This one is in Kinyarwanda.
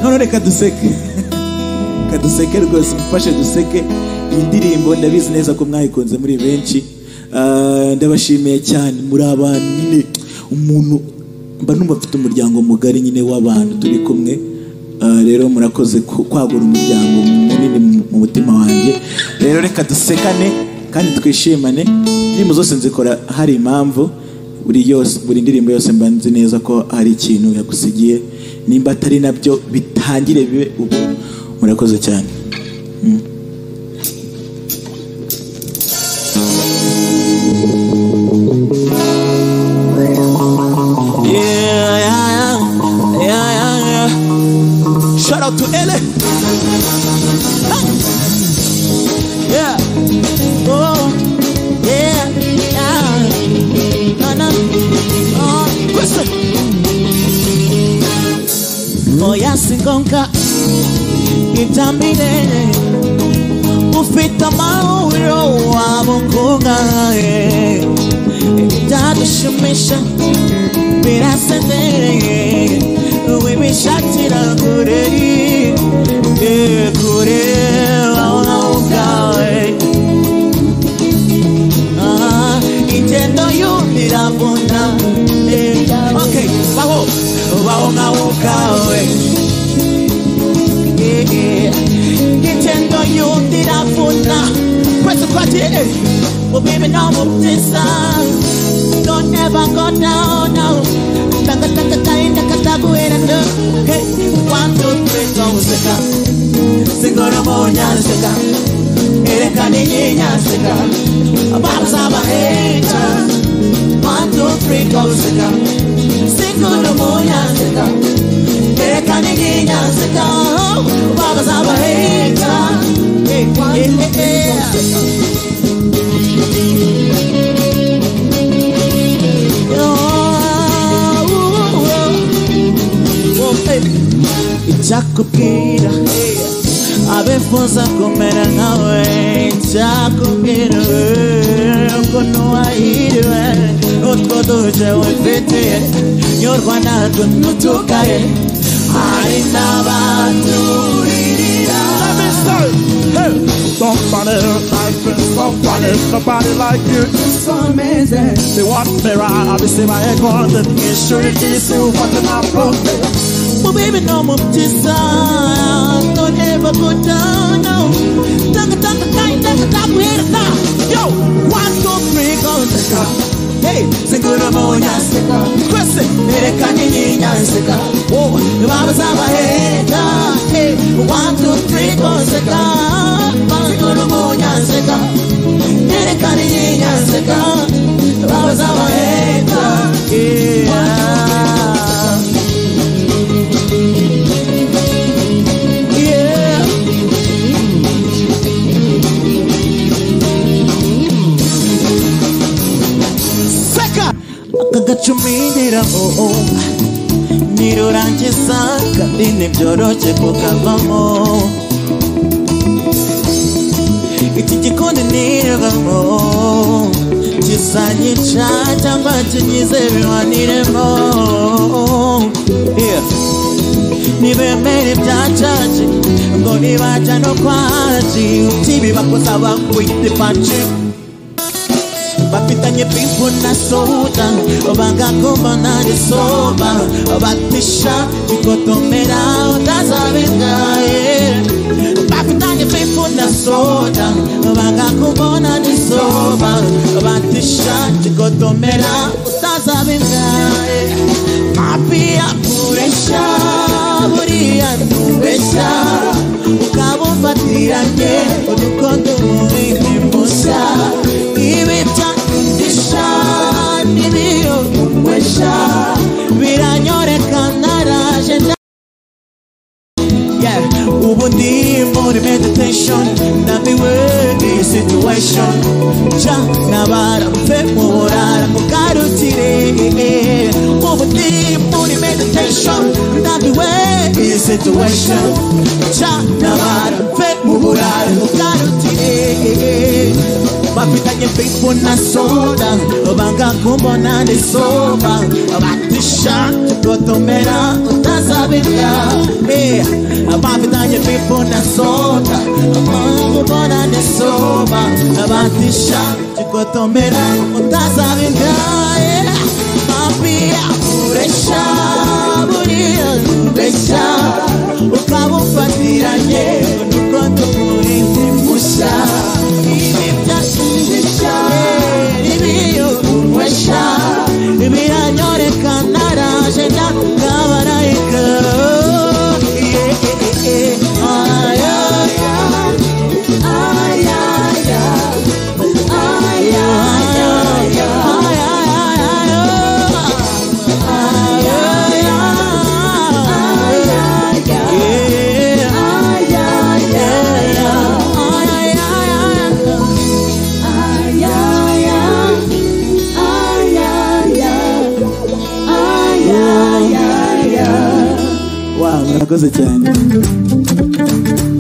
none reka duseke kaduseke rwose mfashe duseke. Iyi ndirimbo ndabizi neza ko mwayikunze muri benshi. Ndabashimiye cyane muri abantu nyine umuntu mba numva afite umuryango mugari nyine w'abantu turi kumwe. Rero murakoze kwagura umuryango munini mu mutima wanjye. Rero reka dusekane kandi twishimane. Indirimbo zose nzikora hari impamvu, buri ndirimbo yose mba nzi neza ko hari ikintu yagusigiye, nimba atari nabyo bitangire bibe ubu. Murakoze cyane. Shout out to Ele. Yeah. Oh, yeah. Oh, listen. Oh, yasingonka itambile ufita mauro wamukunga itadushimisha birasendere wibishatira kure kure waunaukawe itendo yumiravuna. Okay, waunaukawe itendo yumiravuna. Press the party. Oh baby, no more this. Don't ever go down now. Taka taka taka taka taka wena. Hey, 1, 2, 3 go seka. Singora monya seka. Ereka ninya seka. Baba saba heta. 1, 2, 3 go seka. Singora monya seka. Ereka ninya seka. Baba saba heta. Hey, yeah. Ichakubwira abefuza kumera nkawe, ichakubwira ko nuwahiriwe utwo duje wifitiye nyorwa natwo nutukaye hari n'abanturirira. Somebody like me, somebody like you. So amazing. They want me right, they say my head on the issue. It's you, what the mouth broke. Oh baby, no more design. Don't ever go down, no. Taka taka taka taka where now. Yo, 1, 2, 3 go seka. Hey, singura monya seka. Kristen, ereka ninya seka. Oh, baba saba heta. Hey, 1, 2, 3 go seka. Singura monya seka. Ereka ninya seka. Baba saba heta. Yeah. Akagacumindira nirurangiza kandi ntibyoroshye kukavamo. Iki gikoni nirevamo kisanyica cyangwa kinyize biwaniremo. Nibemere ibyacaje ngo nibaja no kwaji utibi bakoza bakwite panci. Bafitanye pifu na soda bagakomana nisoba batisha ikotomera utazabengaye. Bafitanye pifu na soda bagakomana nisoba batisha ikotomera utazabengaye. Mapia puresha buriya nubesha ukabumbatiranye udukondo muhindi musa. Ibipya indisha nibiyo umwesha biranyoreka naraje. Yeah, ubu ndi muri meditation ndabiwe iyi situation. Ja nabara mfe muburara mugarukire. Ubu ndi muri meditation ndabiwe iyi situation. Ja nabara mfe muburara mugarukire. Bafitanye pifu na soda bagakumbona nisoba batisha tukotomera utazabira. abafitanye people na soda amangubona ne soba abatisha chikotomera utazabingaye mapia uresha buriya uresha ukabufatiranye nukondo kurindi musha ibi byasindisha ibiyo uresha ibiranyorekana raje ndakabarayika Wow, murakoze cyane.